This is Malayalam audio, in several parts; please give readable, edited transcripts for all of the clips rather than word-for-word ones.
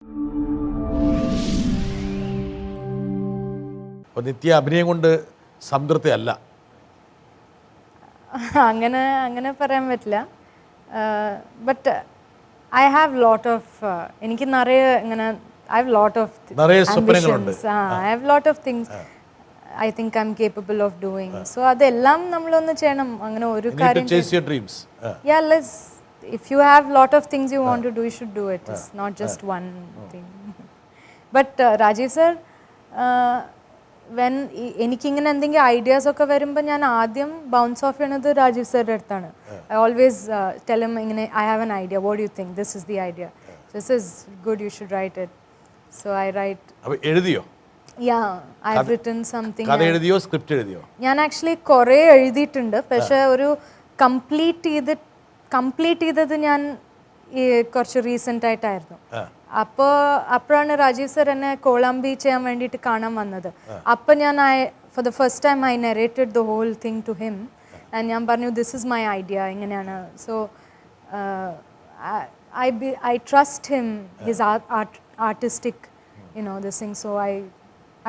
അപ്പോൾ നിത്യ അഭിനയം കൊണ്ട് സംതൃപ്തിയല്ല. അങ്ങനെ പറയാൻ പറ്റില്ല. But I have lot of എനിക്ക് നിറയെ ഇങ്ങനെ I have lot of ambitions. I have lot of things I think I'm capable of doing. So അതെല്ലാം നമ്മളൊന്ന് ചെയ്യണം. അങ്ങനെ ഒരു കാര്യം chase your dreams. Yeah, if you have lot of things you want to do, you should do it. It's not just one thing. But Rajiv sir, when എനിക്കിങ്ങനെ എന്തെങ്കിലും ഐഡിയാസ് ഒക്കെ വരുമ്പോൾ ഞാൻ ആദ്യം ബൗൺസ് ഓഫ് ചെയ്യണത് രാജീവ് സാറിൻ്റെ അടുത്താണ്. ഐ ഓൾവേസ് ടെൽ ഹിം ഇങ്ങനെ I have an idea, what you think, this is the idea, this is good, you should write it. So I write. അപ്പോൾ എഴുതിയോ? Yeah, I have written something. കഥ എഴുതിയോ, സ്ക്രിപ്റ്റ് എഴുതിയോ? ഞാൻ ആക്ച്വലി കുറേ എഴുതിയിട്ടുണ്ട്. പക്ഷേ ഒരു കംപ്ലീറ്റ് ചെയ്തത് ഞാൻ കുറച്ച് റീസെൻ്റ് ആയിട്ടായിരുന്നു. അപ്പോഴാണ് രാജീവ് സർ എന്നെ കോളംബി ചെയ്യാൻ വേണ്ടിയിട്ട് കാണാൻ വന്നത്. അപ്പോൾ ഞാൻ for the first time I narrated the whole thing to him and ഞാൻ പറഞ്ഞു ദിസ് ഇസ് മൈ ഐഡിയ, ഇങ്ങനെയാണ്. So I trust him, his artistic this thing. So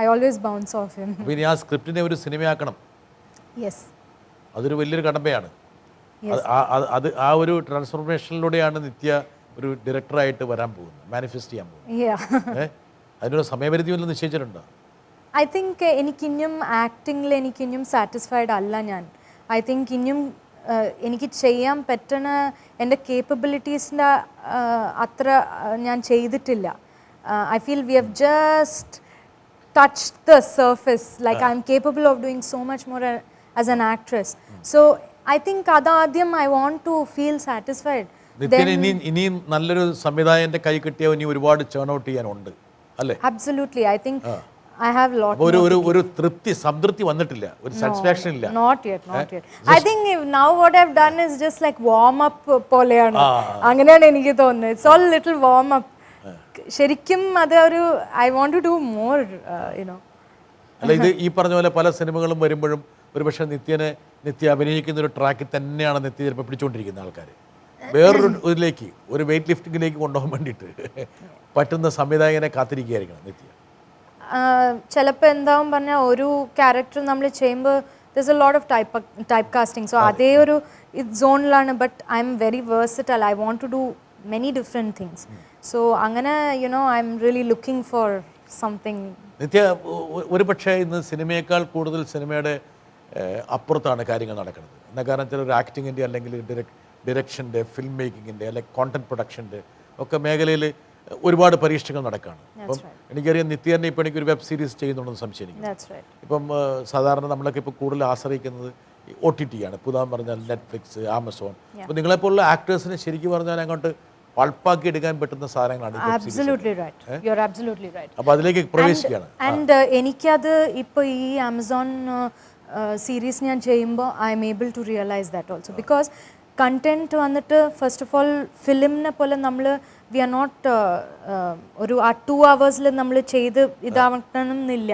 I always bounce off him. ഇനി ആ സ്ക്രിപ്റ്റിനെ ഒരു സിനിമയാക്കണം. യെസ്, അതൊരു വലിയൊരു കടമ്പയാണ്. അത് ആ ഒരു ട്രാൻസ്ഫോർമേഷനിലൂടെയാണ് നിത്യ ഒരു ഡയറക്ടറായിട്ട് വരാൻ പോകുന്നത്, മാനിഫെസ്റ്റ് ചെയ്യാൻ പോകുന്നത്. അതിനുള്ള സമയപരിധി വല്ലതും നിശ്ചയിച്ചിട്ടുണ്ടോ? ഐ തിങ്ക് എനിക്കിഞ്ഞും ആക്ടിങ്ങിൽ എനിക്കിഞ്ഞും സാറ്റിസ്ഫൈഡ് അല്ല ഞാൻ. ഐ തിങ്ക് ഇനിയും എനിക്ക് ചെയ്യാൻ പറ്റണ എൻ്റെ കേപ്പബിലിറ്റീസിൻ്റെ അത്ര ഞാൻ ചെയ്തിട്ടില്ല. I feel we have just touched the surface. Like I'm capable of doing so much more as an actress. So I think adadyam I want to feel satisfied. ഇനിയും നല്ലൊരു സംവിധായകന്റെ കൈ കിട്ടിയ ഇനി ഒരുപാട് ചേൺ ഔട്ട് ചെയ്യാനുണ്ട് അല്ലേ? Absolutely. I think I have lot. ഒരു സംതൃപ്തി വന്നിട്ടില്ല, ഒരു സാറ്റിസ്ഫാക്ഷൻ ഇല്ല. Not yet. I think now what I've done is just like warm up പോലെയാണ്. അങ്ങനെയാണ് എനിക്ക് തോന്നുന്നത്. It's all little warm up. ശരിക്കും അത് ഒരു I want to do more, you know. അല്ല, ഇത് ഈ പറഞ്ഞ പോലെ പല സിനിമകളും വരുമ്പോഴും ഒരുപക്ഷെ നിത്യ അഭിനയിക്കുന്ന ഒരു ട്രാക്കിൽ തന്നെയാണ് നിത്യ ചിലപ്പോൾ പിടിച്ചുകൊണ്ടിരിക്കുന്ന ആൾക്കാർ വേറൊരു ഇതിലേക്ക്, ഒരു വെയിറ്റ് ലിഫ്റ്റിങ്ങിലേക്ക് കൊണ്ടുപോകാൻ വേണ്ടിയിട്ട് പറ്റുന്ന സംവിധായകനെ കാത്തിരിക്കുകയായിരിക്കണം നിത്യ. ചിലപ്പോൾ എന്താവും പറഞ്ഞാൽ ഒരു ക്യാരക്ടർ നമ്മൾ ചെയ്യുമ്പോൾ there's a lot of type casting. So അതേ ഒരു സോണിലാണ്. But I am very versatile. I want to do many different things. So അങ്ങനെ I'm really looking for something. നിത്യ ഒരു പക്ഷേ ഇന്ന് സിനിമയേക്കാൾ കൂടുതൽ സിനിമയുടെ അപ്പുറത്താണ് കാര്യങ്ങൾ നടക്കുന്നത്. എന്ന കാരണത്തിൽ ഒരു ആക്ടിങ്ങിൻ്റെ അല്ലെങ്കിൽ ഡിറക്ഷൻ്റെ, ഫിലിം മേക്കിങ്ങിൻ്റെ അല്ലെങ്കിൽ കോണ്ടന്റ് പ്രൊഡക്ഷൻ്റെ ഒക്കെ മേഖലയിൽ ഒരുപാട് പരീക്ഷകൾ നടക്കുകയാണ്. അപ്പം എനിക്കറിയാം നിത്യ തന്നെ ഇപ്പോൾ എനിക്കൊരു വെബ് സീരീസ് ചെയ്യുന്നുണ്ടെന്ന് സംശയിക്കുന്നു. ഇപ്പം സാധാരണ നമ്മളൊക്കെ ഇപ്പോൾ കൂടുതൽ ആശ്രയിക്കുന്നത് OTT ആണ്. പുതാൻ പറഞ്ഞാൽ നെറ്റ്ഫ്ലിക്സ്, ആമസോൺ. അപ്പോൾ നിങ്ങളെപ്പോലുള്ള ആക്ടേഴ്സിന് ശരിക്കും പറഞ്ഞാൽ അങ്ങോട്ട് പൾപ്പാക്കി എടുക്കാൻ പറ്റുന്ന സാധനങ്ങളാണ്. Absolutely right. You're absolutely right. അപ്പോൾ അതിലേക്ക് പ്രവേശിക്കുകയാണ്. ആൻഡ് എനിക്കത് ഇപ്പോൾ ഈ ആമസോൺ സീരീസ് ഞാൻ ചെയ്യുമ്പോൾ I am able to realise that also. Because content വന്നിട്ട് ഫസ്റ്റ് ഓഫ് ഓൾ ഫിലിമിനെ പോലെ നമ്മൾ വി ആർ നോട്ട് ഒരു 2 hours നമ്മൾ ചെയ്ത് ഇതാവണമെന്നില്ല.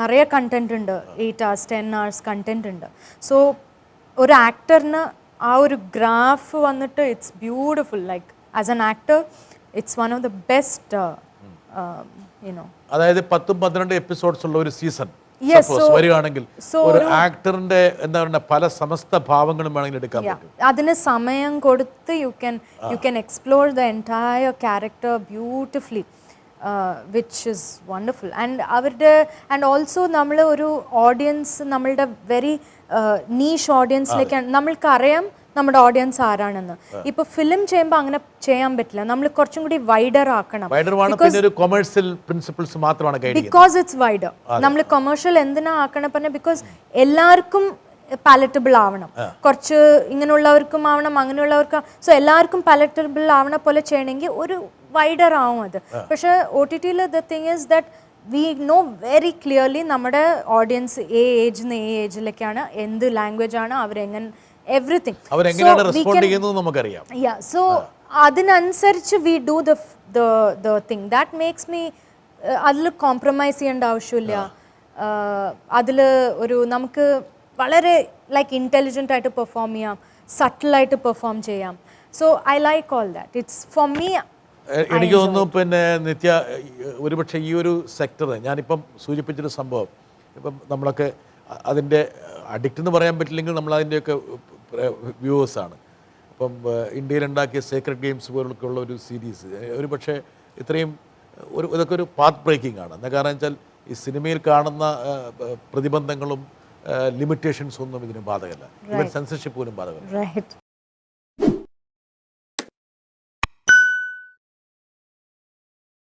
നിറയെ കണ്ടന്റ് ഉണ്ട്, 8 hours 10 hours കണ്ടന്റ് ഉണ്ട്. സോ ഒരു ആക്ടറിന് ആ ഒരു ഗ്രാഫ് വന്നിട്ട് it's beautiful. Like as an actor it's one of the best അതായത് 10-12 എപ്പിസോഡ്സ് ഉള്ള ഒരു സീസൺ വരികയാണെങ്കിൽ ഒരു ആക്ടറിന്റെ എന്താ പറയുക പല സമസ്ത ഭാവങ്ങളും വേണമെങ്കിൽ എടുക്കാൻ പറ്റും. അതിന് സമയം കൊടുത്ത് you can explore the entire character beautifully, which is wonderful. And also നമ്മൾ ഒരു ഓഡിയൻസ്, നമ്മളുടെ വെരി നീഷ് ഓഡിയൻസിലേക്കാണ്. നമ്മൾക്കറിയാം നമ്മുടെ ഓഡിയൻസ് ആരാണെന്ന്. ഇപ്പൊ ഫിലിം ചെയ്യുമ്പോൾ അങ്ങനെ ചെയ്യാൻ പറ്റില്ല. നമ്മൾ കുറച്ചും കൂടി വൈഡർ ആക്കണം. Because it's wider. നമ്മൾ കൊമേഴ്ഷ്യൽ എന്തിനാ ആക്കണം പറഞ്ഞാൽ ബിക്കോസ് എല്ലാവർക്കും പാലറ്റബിൾ ആവണം. കുറച്ച് ഇങ്ങനെയുള്ളവർക്കും ആവണം, അങ്ങനെയുള്ളവർക്കും. സോ എല്ലാവർക്കും പാലറ്റബിൾ ആവണ പോലെ ചെയ്യണമെങ്കിൽ ഒരു വൈഡർ ആവും അത്. പക്ഷെ OTT-യിൽ the thing is that we know very clearly നമ്മുടെ ഓഡിയൻസ് ഏജിന്ന് ഏജിലേക്കാണ്, എന്ത് ലാംഗ്വേജ് ആണ് അവരെങ്ങനെ, everything. Yeah, so അതിനനുസരിച്ച് we do the thing that makes me അതിൽ കോംപ്രമൈസ് ചെയ്യേണ്ട ആവശ്യമില്ല. അതിൽ ഒരു നമുക്ക് വളരെ ലൈക്ക് ഇൻ്റലിജൻ്റ് ആയിട്ട് പെർഫോം ചെയ്യാം, സട്ടിലായിട്ട് പെർഫോം ചെയ്യാം. So I like all that. It's for me എനിക്ക് തോന്നുന്നു പിന്നെ നിത്യ ഒരുപക്ഷെ ഈ ഒരു സെക്ടർ ഞാനിപ്പം സൂചിപ്പിച്ചൊരു സംഭവം ഇപ്പം നമ്മളൊക്കെ അതിൻ്റെ അഡിക്റ്റ് എന്ന് പറയാൻ പറ്റില്ലെങ്കിൽ നമ്മളതിൻ്റെയൊക്കെ വ്യൂവേഴ്സാണ്. അപ്പം ഇന്ത്യയിലുണ്ടാക്കിയ സീക്രട്ട് ഗെയിംസ് പോലുള്ള ഒരു സീരീസ് ഒരു പക്ഷേ ഇത്രയും ഇതൊക്കെ ഒരു പാത്ത് ബ്രേക്കിംഗ് ആണ്. എന്താ കാരണം വെച്ചാൽ ഈ സിനിമയിൽ കാണുന്ന പ്രതിബന്ധങ്ങളും ലിമിറ്റേഷൻസ് ഒന്നും ഇതിന് ബാധകമല്ല. ഈവൻ സെൻസർഷിപ്പ് പോലും ബാധകമല്ല.